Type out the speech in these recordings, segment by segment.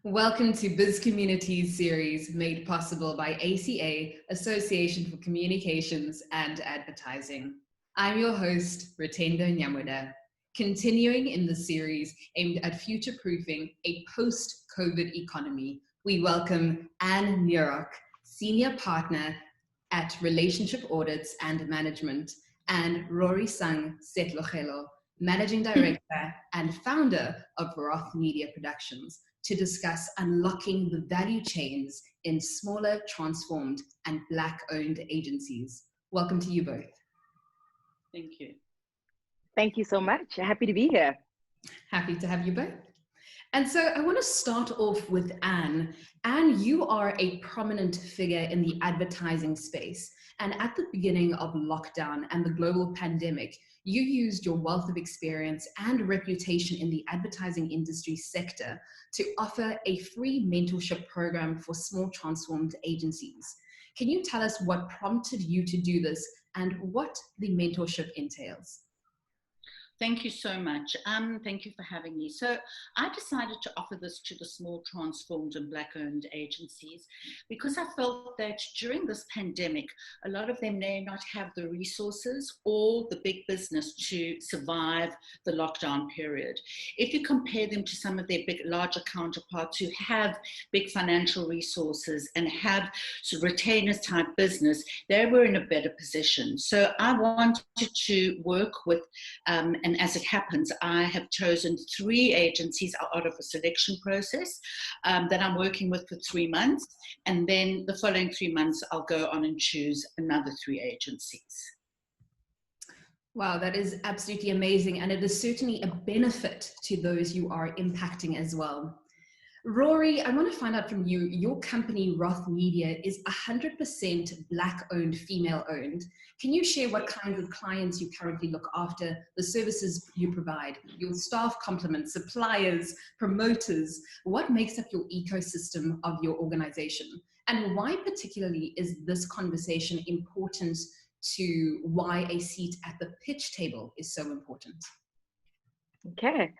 Welcome to Bizcommunity's series made possible by ACA, Association for Communications and Advertising. I'm your host, Rutendo Nyamuda. Continuing in the series aimed at future-proofing a post-COVID economy, we welcome Anne Nurock, Senior Partner at Relationship Audits and Management, and Rorisang Setlogelo, Managing Director and Founder of Roth Media Productions, to discuss unlocking the value chains in smaller, transformed, and Black-owned agencies. Welcome to you both. Thank you. Thank you so much. Happy to be here. Happy to have you both. And so I want to start off with Anne. Anne, you are a prominent figure in the advertising space. And at the beginning of lockdown and the global pandemic, you used your wealth of experience and reputation in the advertising industry sector to offer a free mentorship program for small transformed agencies. Can you tell us what prompted you to do this and what the mentorship entails? Thank you so much. Thank you for having me. So I decided to offer this to the small, transformed and Black-owned agencies because I felt that during this pandemic, a lot of them may not have the resources or the big business to survive the lockdown period. If you compare them to some of their larger counterparts who have big financial resources and have sort of retainers type business, they were in a better position. So I wanted to work with and as it happens, I have chosen 3 agencies out of a selection process that I'm working with for 3 months. And then the following 3 months, I'll go on and choose another 3 agencies. Wow, that is absolutely amazing. And it is certainly a benefit to those you are impacting as well. Rory, I want to find out from you, your company, Roth Media, is 100% Black-owned, female-owned. Can you share what kinds of clients you currently look after, the services you provide, your staff complement, suppliers, promoters? What makes up your ecosystem of your organization? And why particularly is this conversation important to why a seat at the pitch table is so important? Okay.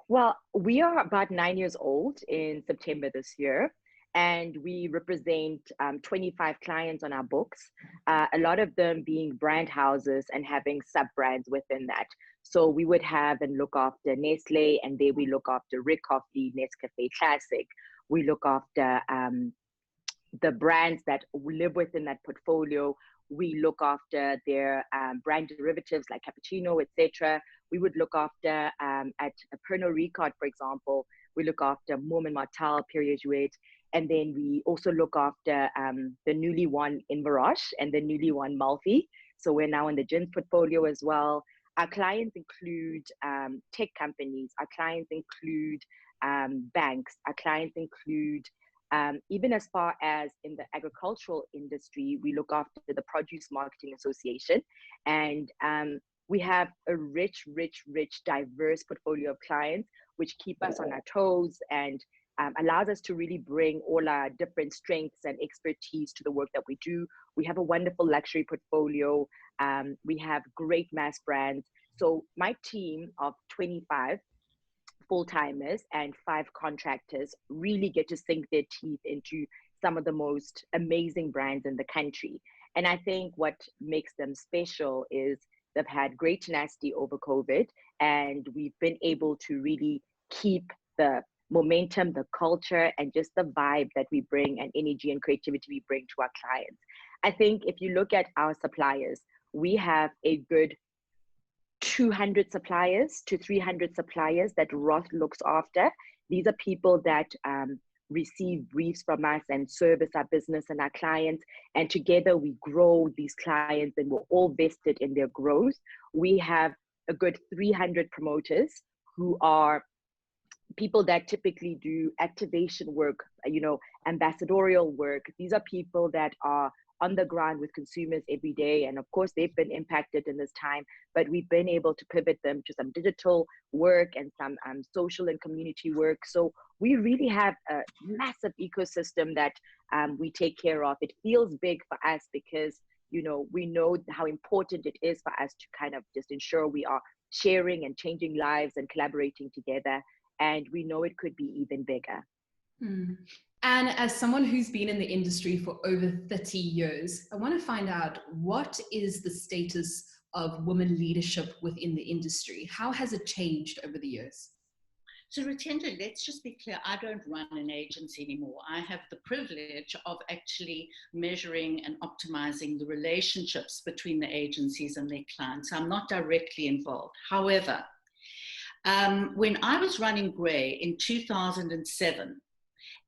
Well, we are about 9 years old in September this year, and we represent 25 clients on our books, a lot of them being brand houses and having sub-brands within that. So we would have and look after Nestle, and there we look after Rick Coffee, Nescafe Classic. We look after the brands that live within that portfolio. We look after their brand derivatives like cappuccino, etc. We would look after at Pernod Ricard, for example, we look after Mourmin Martell, Perrier-Jouet, and then we also look after the newly won Inverroche and the newly won Malfy. So we're now in the gins portfolio as well. Our clients include tech companies. Our clients include banks. Our clients include even as far as in the agricultural industry, we look after the Produce Marketing Association, and we have a rich, diverse portfolio of clients, which keep us on our toes and allows us to really bring all our different strengths and expertise to the work that we do. We have a wonderful luxury portfolio. We have great mass brands. So my team of 25 full-timers and 5 contractors really get to sink their teeth into some of the most amazing brands in the country. And I think what makes them special is they've had great tenacity over COVID, and we've been able to really keep the momentum, the culture, and just the vibe that we bring and energy and creativity we bring to our clients. I think if you look at our suppliers, we have a good 200 suppliers to 300 suppliers that Roth looks after. These are people that receive briefs from us and service our business and our clients. And together we grow these clients and we're all vested in their growth. We have a good 300 promoters who are people that typically do activation work, ambassadorial work. These are people that are on the ground with consumers every day. And of course, they've been impacted in this time, but we've been able to pivot them to some digital work and some social and community work. So we really have a massive ecosystem that we take care of. It feels big for us because, we know how important it is for us to kind of just ensure we are sharing and changing lives and collaborating together. And we know it could be even bigger. Mm. And as someone who's been in the industry for over 30 years, I want to find out, what is the status of women leadership within the industry? How has it changed over the years? So Rutendo, let's just be clear, I don't run an agency anymore. I have the privilege of actually measuring and optimizing the relationships between the agencies and their clients. I'm not directly involved. However, when I was running Grey in 2007,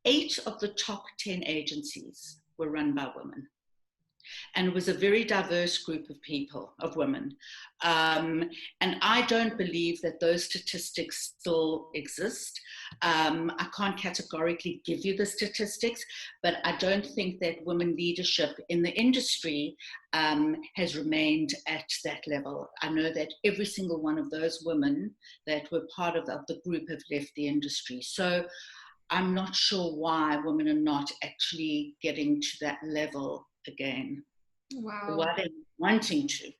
8 of the top 10 agencies were run by women. And it was a very diverse group of people, of women. And I don't believe that those statistics still exist. I can't categorically give you the statistics, but I don't think that women leadership in the industry has remained at that level. I know that every single one of those women that were part of the group have left the industry. So I'm not sure why women are not actually getting to that level again. Wow. Why they're wanting to.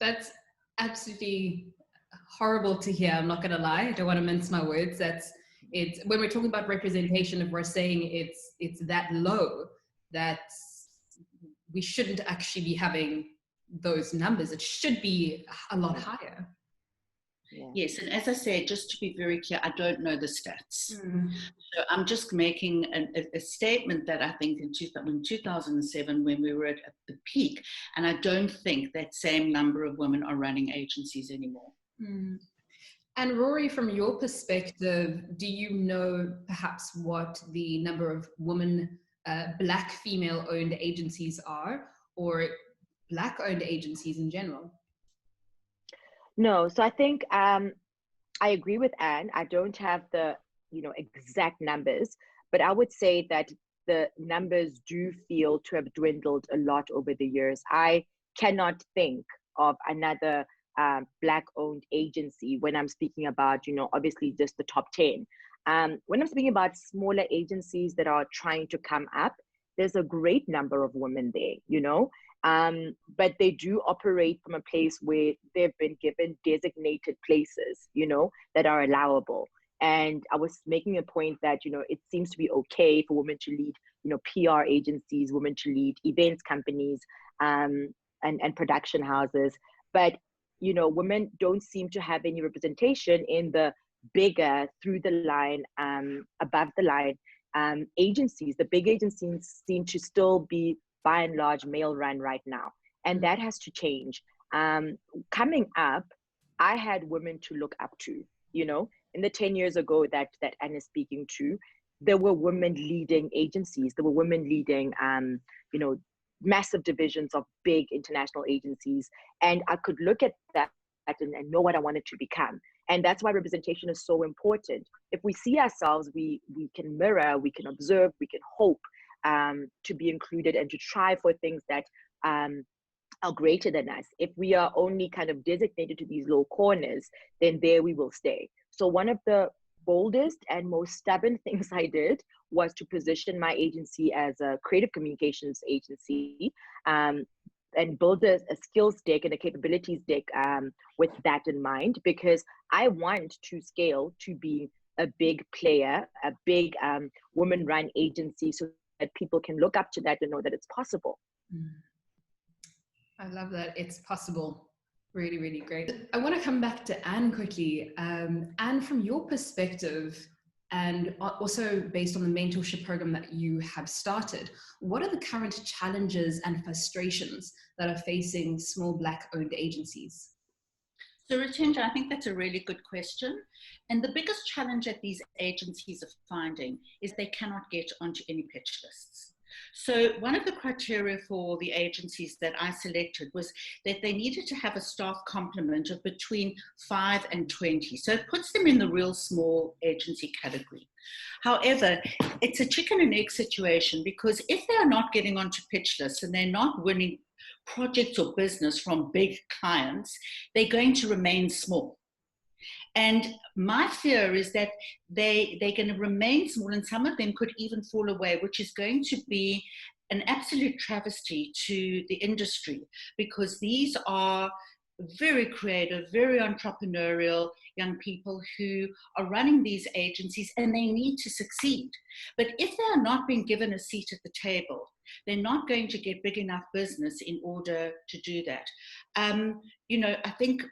That's absolutely horrible to hear. I'm not going to lie. I don't want to mince my words. It's when we're talking about representation, if we're saying it's that low, that we shouldn't actually be having those numbers. It should be a lot higher. Yeah. Yes, and as I said, just to be very clear, I don't know the stats. Mm. So I'm just making a statement that I think in 2007, when we were at the peak, and I don't think that same number of women are running agencies anymore. Mm. And Rory, from your perspective, do you know perhaps what the number of women, Black female-owned agencies are, or Black-owned agencies in general? No, so I think I agree with Anne. I don't have the exact numbers, but I would say that the numbers do feel to have dwindled a lot over the years. I cannot think of another Black-owned agency when I'm speaking about, obviously just the top 10. When I'm speaking about smaller agencies that are trying to come up, there's a great number of women there, but they do operate from a place where they've been given designated places, that are allowable. And I was making a point that, it seems to be okay for women to lead, PR agencies, women to lead events companies, and production houses. But, women don't seem to have any representation in the bigger, through the line, above the line agencies. The big agencies seem to still be, by and large, male run right now. And that has to change. Coming up, I had women to look up to, in the 10 years ago that Anne is speaking to, there were women leading agencies. There were women leading, massive divisions of big international agencies. And I could look at that and know what I wanted to become. And that's why representation is so important. If we see ourselves, we can mirror, we can observe, we can hope to be included and to try for things that are greater than us. If we are only kind of designated to these low corners, then there we will stay. So one of the boldest and most stubborn things I did was to position my agency as a creative communications agency, and build a skills deck and a capabilities deck with that in mind, because I want to scale to be a big player, a big woman-run agency, so that people can look up to that and know that it's possible. I love that. It's possible. Really, really great. I want to come back to Anne quickly. Anne, from your perspective, and also based on the mentorship program that you have started, what are the current challenges and frustrations that are facing small Black-owned agencies? So Rutendo, I think that's a really good question. And the biggest challenge that these agencies are finding is they cannot get onto any pitch lists. So one of the criteria for the agencies that I selected was that they needed to have a staff complement of between 5 and 20. So it puts them in the real small agency category. However, it's a chicken and egg situation, because if they're not getting onto pitch lists and they're not winning projects or business from big clients, they're going to remain small. And my fear is that they're going to remain small, and some of them could even fall away, which is going to be an absolute travesty to the industry, because these are very creative, very entrepreneurial young people who are running these agencies, and they need to succeed. But if they are not being given a seat at the table, they're not going to get big enough business in order to do that. I think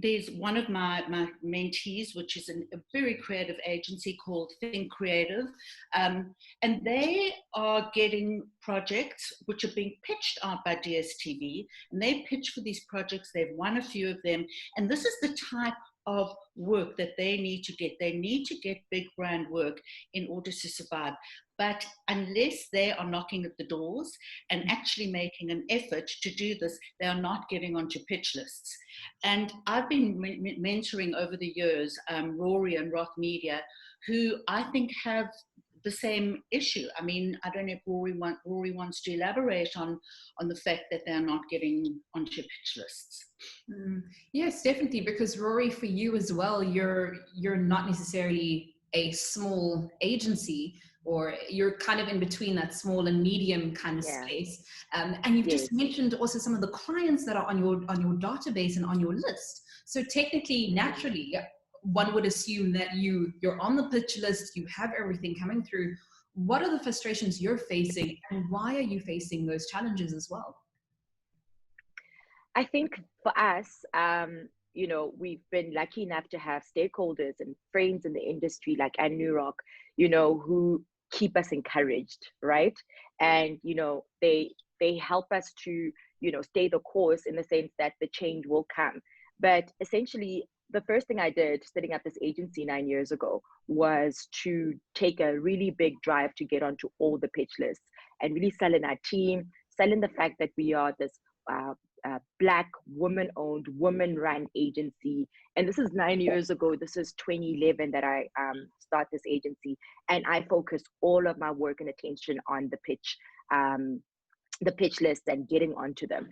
there's one of my mentees, which is a very creative agency called Think Creative, and they are getting projects which are being pitched out by DSTV, and they pitch for these projects. They've won a few of them, and this is the type of work that they need to get. They need to get big brand work in order to survive. But unless they are knocking at the doors and actually making an effort to do this, they are not getting onto pitch lists. And I've been mentoring over the years Rory and Roth Media, who I think have the same issue. I mean, I don't know if Rory wants to elaborate on the fact that they're not getting onto pitch lists. Yes, definitely, because Rory, for you as well, you're not necessarily a small agency, or you're kind of in between that small and medium kind of space. And you've just mentioned also some of the clients that are on your database and on your list. So technically, naturally, one would assume that you're on the pitch list, you have everything coming through. What are the frustrations you're facing, and why are you facing those challenges as well? I think for us, we've been lucky enough to have stakeholders and friends in the industry like Nurock, who keep us encouraged, right? And, they help us to, stay the course in the sense that the change will come. But essentially, the first thing I did setting up this agency 9 years ago was to take a really big drive to get onto all the pitch lists and really sell in our team, sell in the fact that we are this Black, woman-owned, woman-run agency. And this is 9 years ago. This is 2011 that I start this agency, and I focus all of my work and attention on the pitch list and getting onto them.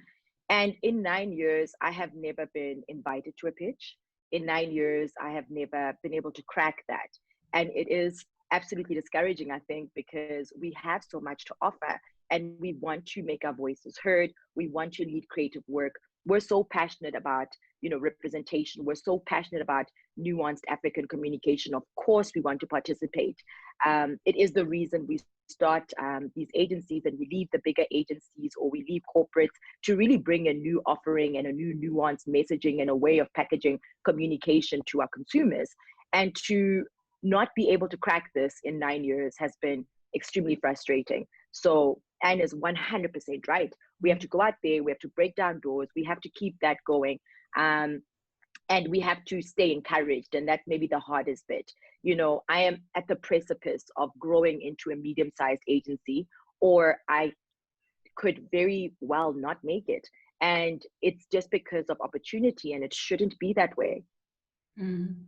And in 9 years, I have never been invited to a pitch. In 9 years, I have never been able to crack that, and it is absolutely discouraging, I think, because we have so much to offer. And we want to make our voices heard. We want to lead creative work. We're so passionate about, representation. We're so passionate about nuanced African communication. Of course, we want to participate. It is the reason we start these agencies, and we leave the bigger agencies, or we leave corporates, to really bring a new offering and a new nuanced messaging and a way of packaging communication to our consumers. And to not be able to crack this in 9 years has been extremely frustrating. So Anne is 100% right. We have to go out there, we have to break down doors, we have to keep that going, and we have to stay encouraged. And that's maybe the hardest bit. I am at the precipice of growing into a medium-sized agency, or I could very well not make it. And it's just because of opportunity, and it shouldn't be that way. And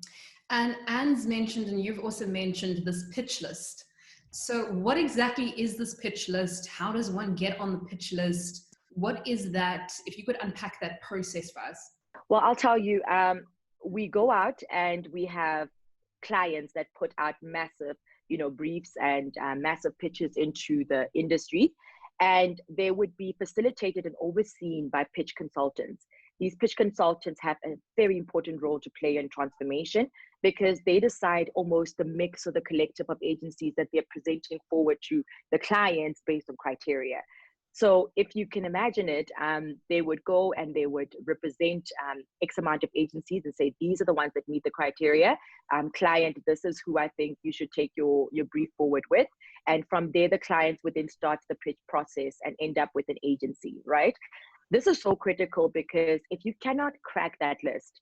Anne's mentioned, and you've also mentioned, this pitch list. So what exactly is this pitch list? How does one get on the pitch list? What is that? If you could unpack that process for us. Well, I'll tell you, we go out and we have clients that put out massive, briefs and massive pitches into the industry. And they would be facilitated and overseen by pitch consultants. These pitch consultants have a very important role to play in transformation, because they decide almost the mix or the collective of agencies that they're presenting forward to the clients based on criteria. So if you can imagine it, they would go and they would represent X amount of agencies and say, these are the ones that meet the criteria. Client, this is who I think you should take your brief forward with. And from there, the clients would then start the pitch process and end up with an agency, right? This is so critical, because if you cannot crack that list,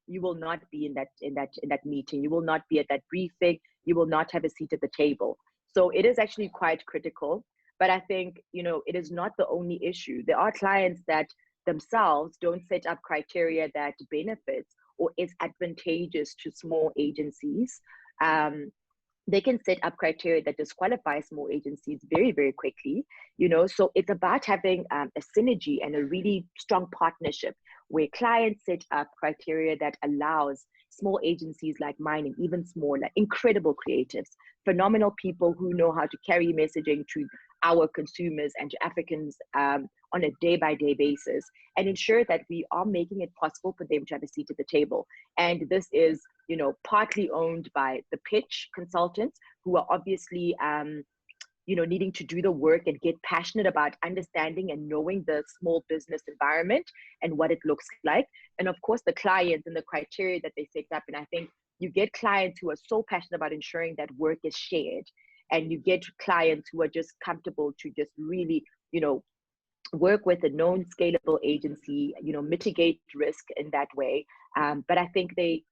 you will not be in that meeting. You will not be at that briefing. You will not have a seat at the table. So it is actually quite critical. But I think, it is not the only issue. There are clients that themselves don't set up criteria that benefits or is advantageous to small agencies. They can set up criteria that disqualify small agencies very, very quickly, so it's about having a synergy and a really strong partnership where clients set up criteria that allows small agencies like mine, and even smaller, incredible creatives, phenomenal people who know how to carry messaging to our consumers and to Africans on a day-by-day basis and ensure that we are making it possible for them to have a seat at the table. And this is, partly owned by the pitch consultants, who are obviously needing to do the work and get passionate about understanding and knowing the small business environment and what it looks like. And of course, the clients and the criteria that they set up. And I think you get clients who are so passionate about ensuring that work is shared. And you get clients who are just comfortable to just really, work with a known scalable agency, mitigate risk in that way. But I think they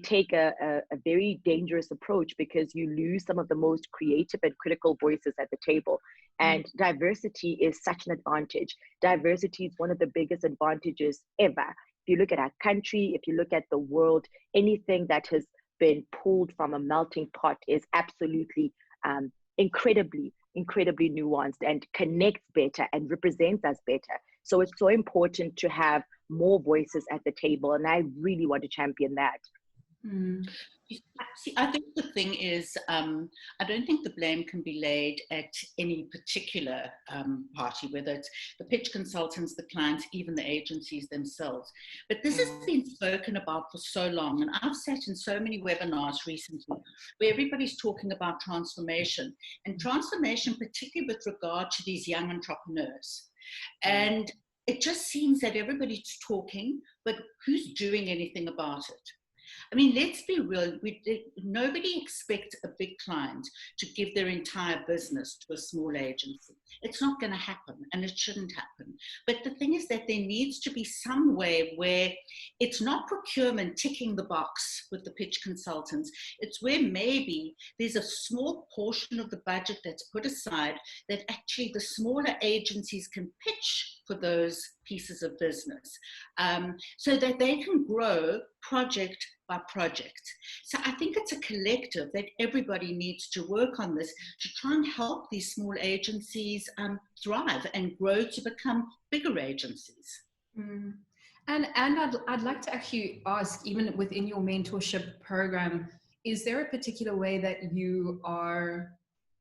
take a very dangerous approach, because you lose some of the most creative and critical voices at the table. And diversity is such an advantage. Diversity is one of the biggest advantages ever. If you look at our country, if you look at the world, anything that has been pulled from a melting pot is absolutely incredibly nuanced and connects better and represents us better. So it's so important to have more voices at the table. And I really want to champion that. See, I think the thing is, I don't think the blame can be laid at any particular party, whether it's the pitch consultants, the clients, even the agencies themselves. But this has been spoken about for so long. And I've sat in so many webinars recently where everybody's talking about transformation, and transformation, particularly with regard to these young entrepreneurs. And it just seems that everybody's talking, but who's doing anything about it? I mean, let's be real. Nobody expects a big client to give their entire business to a small agency. It's not going to happen, and it shouldn't happen. But the thing is that there needs to be some way where it's not procurement ticking the box with the pitch consultants. It's where maybe there's a small portion of the budget that's put aside that actually the smaller agencies can pitch for those pieces of business, so that they can grow project by project. So I think it's a collective that everybody needs to work on this to try and help these small agencies thrive and grow to become bigger agencies. And I'd like to actually ask, even within your mentorship program, is there a particular way that you are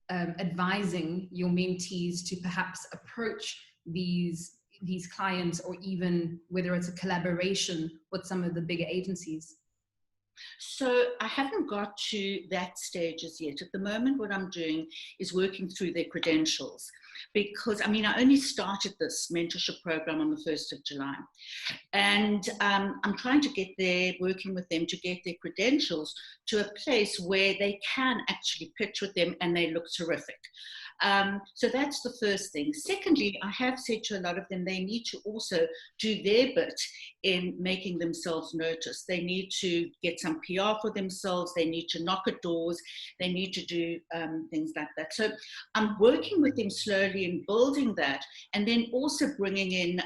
advising your mentees to perhaps approach these clients, or even whether it's a collaboration with some of the bigger agencies? So I haven't got to that stage as yet. At the moment, what I'm doing is working through their credentials, because I only started this mentorship program on the 1st of July. And I'm trying to get there, working with them to get their credentials to a place where they can actually pitch with them and they look terrific. So that's the first thing. Secondly, I have said to a lot of them, they need to also do their bit in making themselves noticed. They need to get some PR for themselves. They need to knock at doors. They need to do things like that. So I'm working with them slowly in building that, and then also bringing in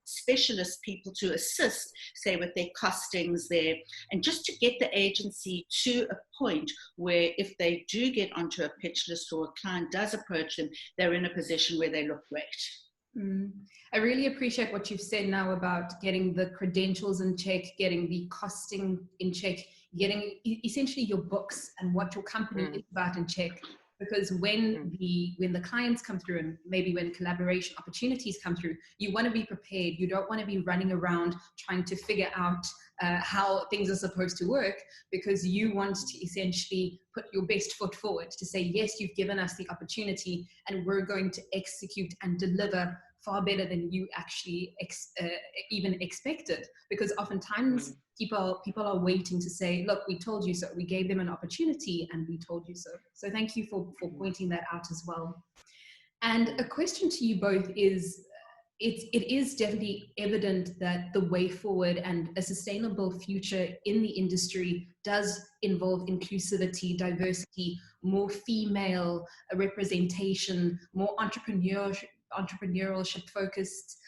specialist people to assist, say, with their costings there, and just to get the agency to a point where if they do get onto a pitch list or a client does approach them, they're in a position where they look great. I really appreciate what you've said now about getting the credentials in check, getting the costing in check, getting essentially your books and what your company is about in check. Because when the clients come through, and maybe when collaboration opportunities come through, you want to be prepared. You don't want to be running around trying to figure out how things are supposed to work, because you want to essentially put your best foot forward to say, yes, you've given us the opportunity and we're going to execute and deliver far better than you actually even expected. Because oftentimes people are waiting to say, look, we told you so. We gave them an opportunity and we told you so. So thank you for pointing that out as well. And a question to you both is, it is definitely evident that the way forward and a sustainable future in the industry does involve inclusivity, diversity, more female representation, more entrepreneurship focused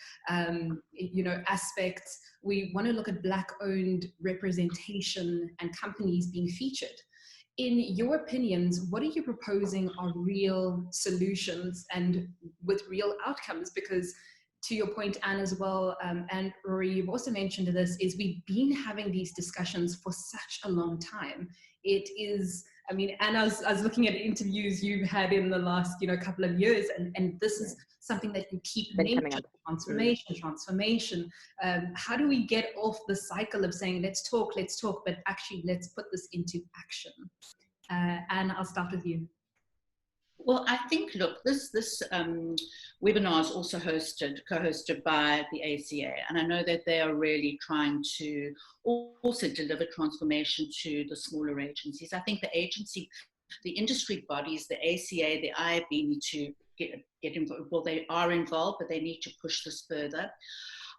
aspects. We want to look at Black-owned representation and companies being featured. In your opinions, what are you proposing are real solutions and with real outcomes? Because to your point, Anne, as well, and Rory, you've also mentioned this, is we've been having these discussions for such a long time. It is, Anne, I was looking at interviews you've had in the last, couple of years, and this is something that you keep Then coming mentioning, up. transformation. How do we get off the cycle of saying, let's talk, but actually let's put this into action? And I'll start with you. Well, I think, look, this webinar is also co-hosted by the ACA, and I know that they are really trying to also deliver transformation to the smaller agencies. I think the industry bodies, the ACA, the IAB need to get involved. Well, they are involved, but they need to push this further.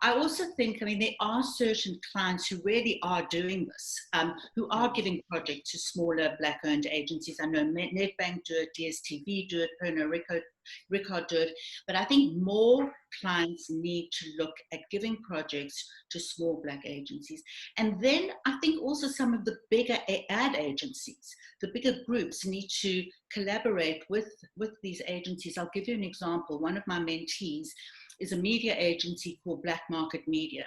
I also think, I mean, there are certain clients who really are doing this, who are giving projects to smaller Black-owned agencies. I know Nedbank do it, DSTV do it, Pernod Ricard do it, but I think more clients need to look at giving projects to small Black agencies. And then I think also some of the bigger ad agencies, the bigger groups need to collaborate with these agencies. I'll give you an example. One of my mentees is a media agency called Black Market Media.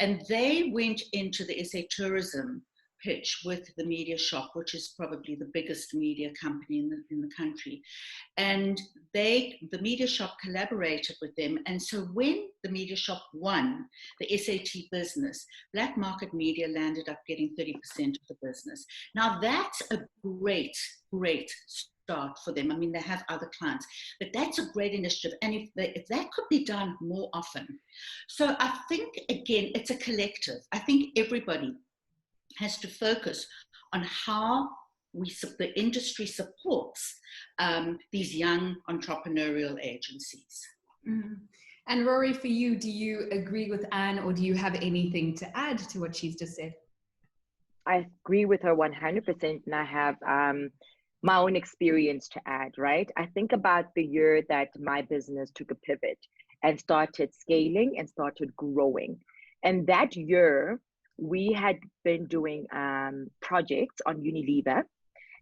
And they went into the SA Tourism pitch with the Media Shop, which is probably the biggest media company in the country. And the Media Shop collaborated with them. And so when the Media Shop won the SAT business, Black Market Media landed up getting 30% of the business. Now that's a great start for them. I mean, they have other clients, but that's a great initiative. And if that could be done more often. So I think, again, it's a collective. I think everybody has to focus on how the industry supports these young entrepreneurial agencies. Mm-hmm. And Rory, for you, do you agree with Anne, or do you have anything to add to what she's just said? I agree with her 100%, and I have my own experience to add, right? I think about the year that my business took a pivot and started scaling and started growing. And that year, we had been doing projects on Unilever.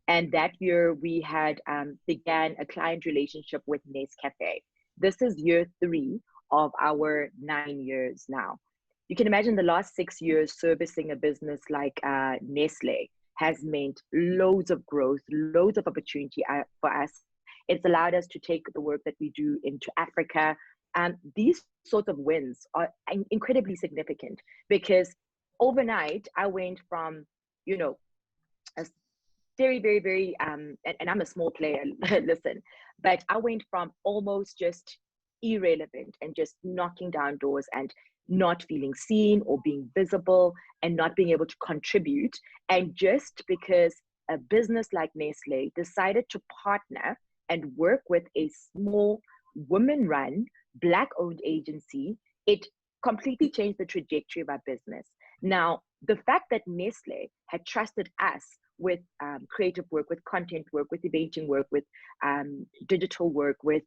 And that year, we had began a client relationship with Nescafe. This is year 3 of our 9 years now. You can imagine the last 6 years servicing a business like Nestle has meant loads of growth, loads of opportunity for us. It's allowed us to take the work that we do into Africa. These sorts of wins are incredibly significant because overnight I went from, a very, very, very, and I'm a small player, listen, but I went from almost just irrelevant and just knocking down doors and not feeling seen or being visible and not being able to contribute. And just because a business like Nestle decided to partner and work with a small women-run Black-owned agency, it completely changed the trajectory of our business. Now, the fact that Nestle had trusted us with creative work, with content work, with debating work, with digital work, with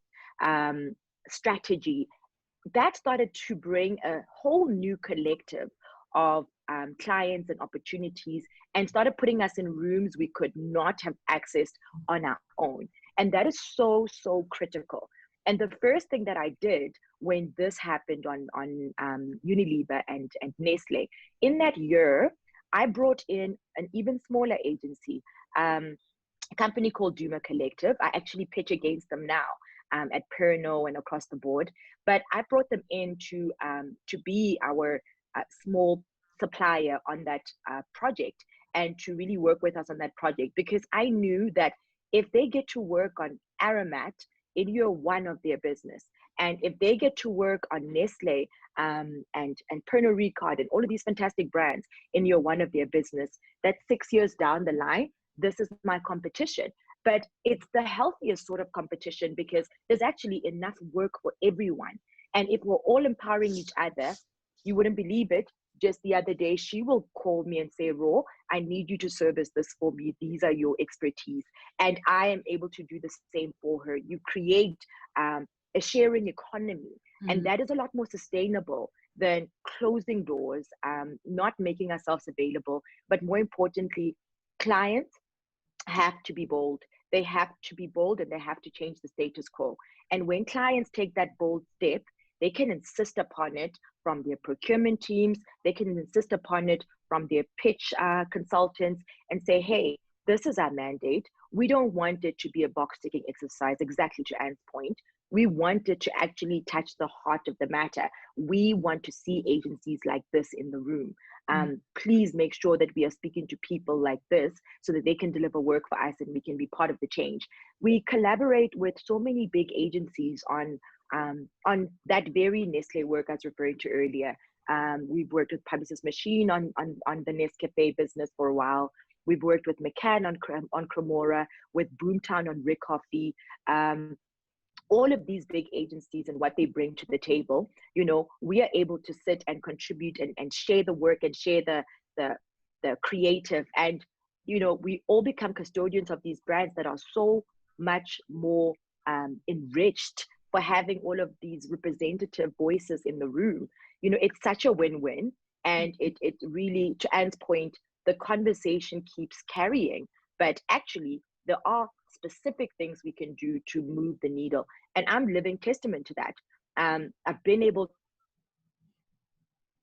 strategy, that started to bring a whole new collective of clients and opportunities, and started putting us in rooms we could not have accessed on our own. And that is so, so critical. And the first thing that I did when this happened on Unilever and Nestle, in that year, I brought in an even smaller agency, a company called Duma Collective. I actually pitch against them now at Pernod and across the board. But I brought them in to be our small supplier on that project, and to really work with us on that project, because I knew that if they get to work on Aromat in year 1 of their business, and if they get to work on Nestle and Pernod Ricard and all of these fantastic brands in year 1 of their business, that's 6 years down the line, this is my competition. But it's the healthiest sort of competition, because there's actually enough work for everyone. And if we're all empowering each other, you wouldn't believe it. Just the other day, she will call me and say, Ro, I need you to service this for me. These are your expertise. And I am able to do the same for her. You create a sharing economy. Mm-hmm. And that is a lot more sustainable than closing doors, not making ourselves available. But more importantly, clients have to be bold. They have to be bold, and they have to change the status quo. And when clients take that bold step, they can insist upon it from their procurement teams. They can insist upon it from their pitch consultants, and say, hey, this is our mandate. We don't want it to be a box ticking exercise, exactly to Anne's point. We wanted to actually touch the heart of the matter. We want to see agencies like this in the room. Please make sure that we are speaking to people like this so that they can deliver work for us and we can be part of the change. We collaborate with so many big agencies on that very Nestle work I was referring to earlier. We've worked with Publicis Machine on the Nescafe business for a while. We've worked with McCann on Cremora, with Boomtown on Rick Coffee. All of these big agencies and what they bring to the table, you know, we are able to sit and contribute and share the work and share the creative, and you know, we all become custodians of these brands that are so much more enriched for having all of these representative voices in the room. You know, it's such a win-win, and it really, to Anne's point, the conversation keeps carrying, but actually there are specific things we can do to move the needle. And I'm living testament to that. I've been able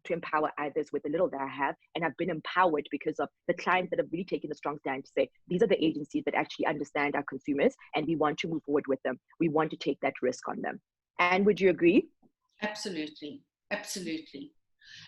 to empower others with the little that I have, and I've been empowered because of the clients that have really taken a strong stand to say, these are the agencies that actually understand our consumers, and we want to move forward with them. We want to take that risk on them. And would you agree? Absolutely. Absolutely.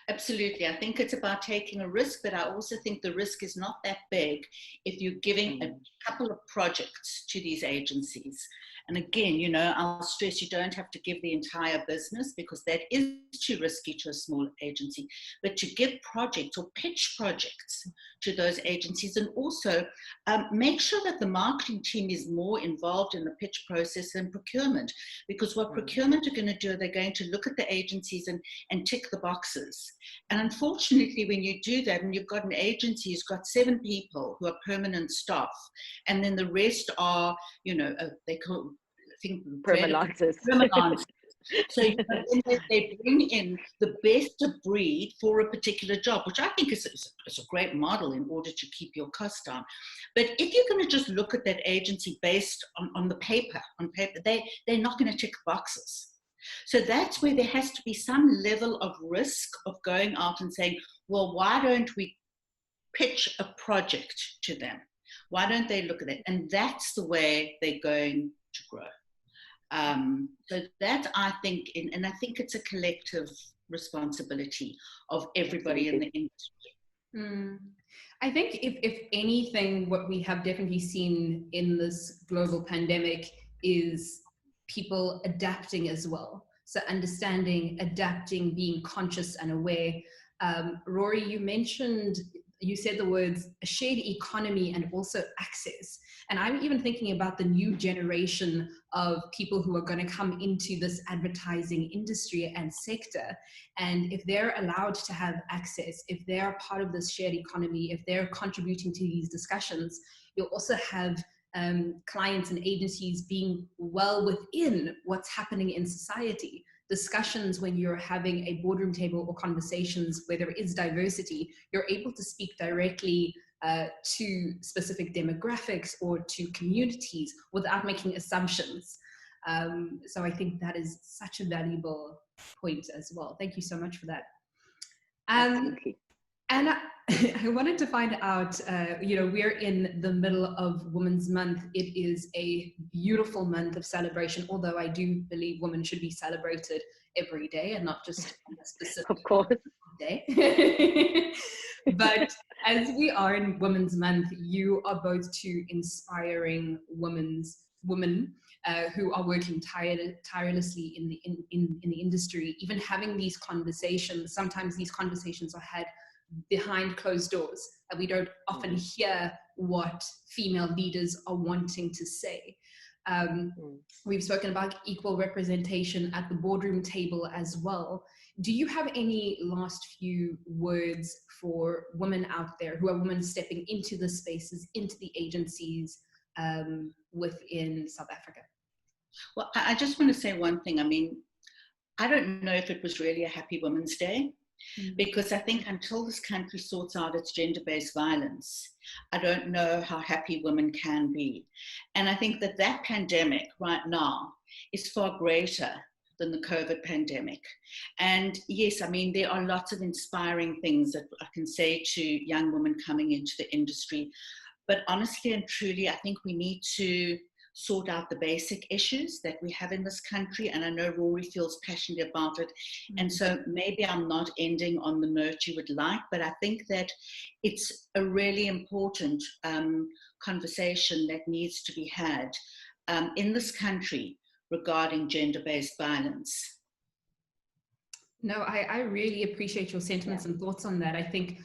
Absolutely. I think it's about taking a risk, but I also think the risk is not that big if you're giving a couple of projects to these agencies. And again, you know, I'll stress you don't have to give the entire business because that is too risky to a small agency, but to give projects or pitch projects to those agencies, and also make sure that the marketing team is more involved in the pitch process than procurement, because what procurement are going to do, they're going to look at the agencies and tick the boxes. And unfortunately, when you do that and you've got an agency who's got 7 people who are permanent staff, and then the rest are, you know, they call, I think, Permalancers. So you know, they bring in the best of breed for a particular job, which I think is a great model in order to keep your costs down. But if you're going to just look at that agency based on the paper, they're not going to tick boxes. So that's where there has to be some level of risk of going out and saying, well, why don't we pitch a project to them? Why don't they look at it? And that's the way they're going to grow. So that, I think, and I think it's a collective responsibility of everybody in the industry. I think if anything, what we have definitely seen in this global pandemic is people adapting as well. So understanding, adapting, being conscious and aware. Rory, you said the words a shared economy and also access. And I'm even thinking about the new generation of people who are going to come into this advertising industry and sector. And if they're allowed to have access, if they're part of this shared economy, if they're contributing to these discussions, you'll also have clients and agencies being well within what's happening in society. Discussions when you're having a boardroom table or conversations where there is diversity, you're able to speak directly to specific demographics or to communities without making assumptions. So I think that is such a valuable point as well. Thank you so much for that. Absolutely. And I wanted to find out, you know, we're in the middle of Women's Month. It is a beautiful month of celebration, although I do believe women should be celebrated every day and not just on a specific of course. day. But as we are in Women's Month, you are both two inspiring women who are working tirelessly in the industry, even having these conversations. Sometimes these conversations are had behind closed doors, and we don't often hear what female leaders are wanting to say. We've spoken about equal representation at the boardroom table as well. Do you have any last few words for women out there who are women stepping into the spaces, into the agencies within South Africa? Well, I just want to say one thing. I mean, I don't know if it was really a happy Women's Day. Because I think until this country sorts out its gender-based violence, I don't know how happy women can be. And I think that pandemic right now is far greater than the COVID pandemic. And yes, I mean, there are lots of inspiring things that I can say to young women coming into the industry. But honestly and truly, I think we need to sort out the basic issues that we have in this country. And I know Rory feels passionate about it. And so maybe I'm not ending on the note you would like, but I think that it's a really important conversation that needs to be had in this country regarding gender-based violence. No, I really appreciate your sentiments and thoughts on that. I think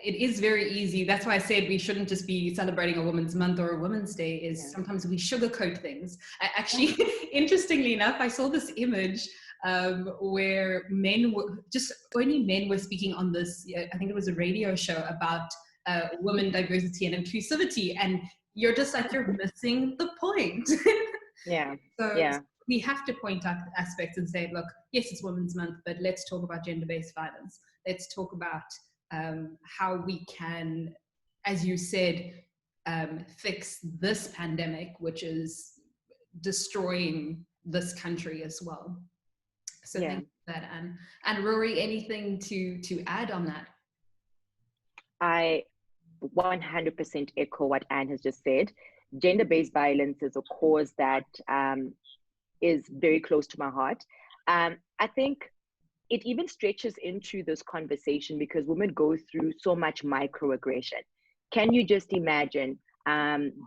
it is very easy. That's why I said we shouldn't just be celebrating a Women's Month or a Women's Day, is sometimes we sugarcoat things. Actually, interestingly enough, I saw this image where only men were speaking on this, I think it was a radio show about women diversity and inclusivity. And you're just like, you're missing the point. So we have to point out aspects and say, look, yes, it's Women's Month, but let's talk about gender-based violence. Let's talk about how we can, as you said, fix this pandemic, which is destroying this country as well. So thank you for that, Anne. And Rory, anything to add on that? I 100% echo what Anne has just said. Gender-based violence is a cause that is very close to my heart. I think it even stretches into this conversation because women go through so much microaggression. Can you just imagine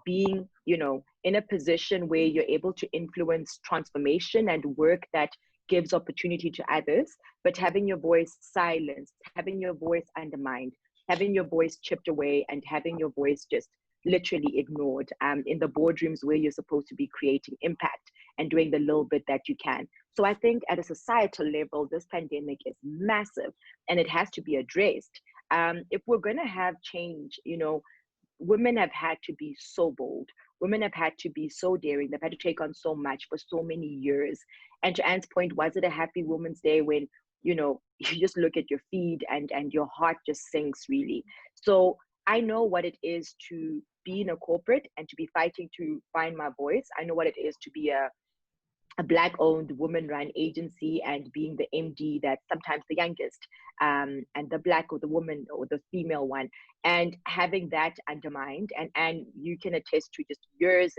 being, in a position where you're able to influence transformation and work that gives opportunity to others, but having your voice silenced, having your voice undermined, having your voice chipped away, and having your voice just literally ignored in the boardrooms where you're supposed to be creating impact and doing the little bit that you can. So I think at a societal level, this pandemic is massive and it has to be addressed. If we're going to have change, women have had to be so bold. Women have had to be so daring. They've had to take on so much for so many years. And to Anne's point, was it a happy Women's Day when, you just look at your feed and your heart just sinks, really? So I know what it is to be in a corporate and to be fighting to find my voice. I know what it is to be a Black-owned, woman-run agency and being the MD that's sometimes the youngest, and the Black or the woman or the female one, and having that undermined. And you can attest to just years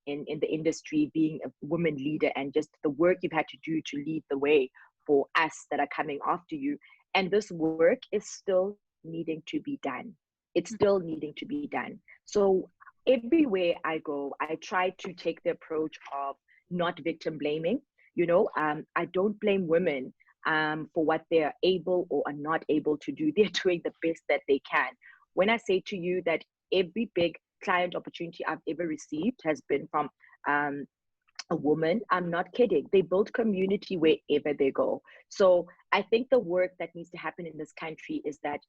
in the industry being a woman leader and just the work you've had to do to lead the way for us that are coming after you. And this work is still needing to be done. It's still needing to be done. So everywhere I go, I try to take the approach of not victim blaming. I don't blame women for what they're able or are not able to do. They're doing the best that they can. When I say to you that every big client opportunity I've ever received has been from a woman, I'm not kidding. They build community wherever they go. So I think the work that needs to happen in this country is that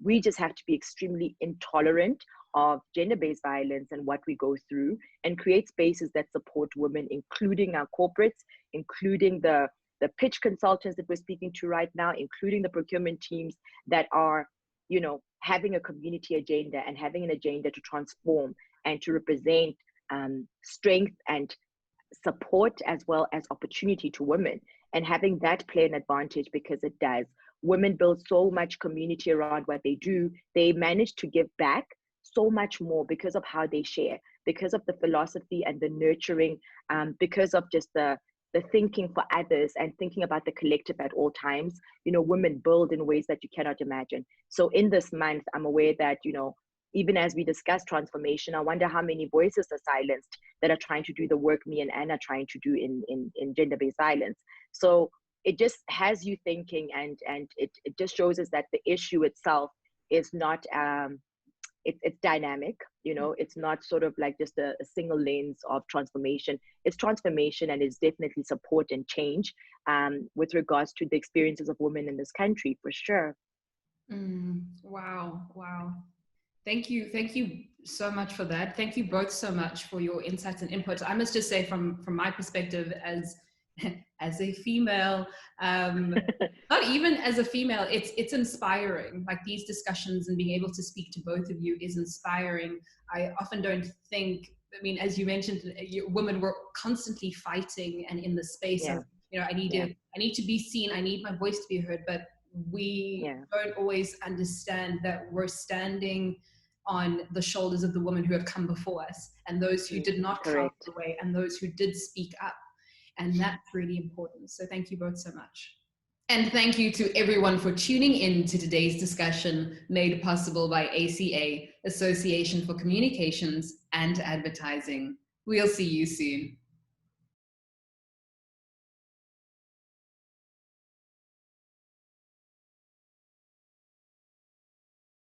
we just have to be extremely intolerant of gender-based violence and what we go through, and create spaces that support women, including our corporates, including the pitch consultants that we're speaking to right now, including the procurement teams that are, having a community agenda and having an agenda to transform and to represent strength and support as well as opportunity to women, and having that play an advantage because it does. Women build so much community around what they do. They manage to give back so much more because of how they share, because of the philosophy and the nurturing, because of just the thinking for others and thinking about the collective at all times. Women build in ways that you cannot imagine. So in this month, I'm aware that, even as we discuss transformation, I wonder how many voices are silenced that are trying to do the work me and Anne are trying to do in gender-based violence. So it just has you thinking, and it just shows us that the issue itself is not, it's dynamic, it's not sort of like just a single lens of transformation. It's transformation, and it's definitely support and change with regards to the experiences of women in this country, for sure. Wow. Thank you so much for that. Thank you both so much for your insights and input. I must just say from my perspective as a female, not even as a female, it's inspiring. Like, these discussions and being able to speak to both of you is inspiring. I often don't think, as you mentioned, women were constantly fighting and in the space of, I need to be seen, I need my voice to be heard, but we don't always understand that we're standing on the shoulders of the women who have come before us, and those who did not carve the way, and those who did speak up. And that's really important. So thank you both so much. And thank you to everyone for tuning in to today's discussion, made possible by ACA, Association for Communications and Advertising. We'll see you soon.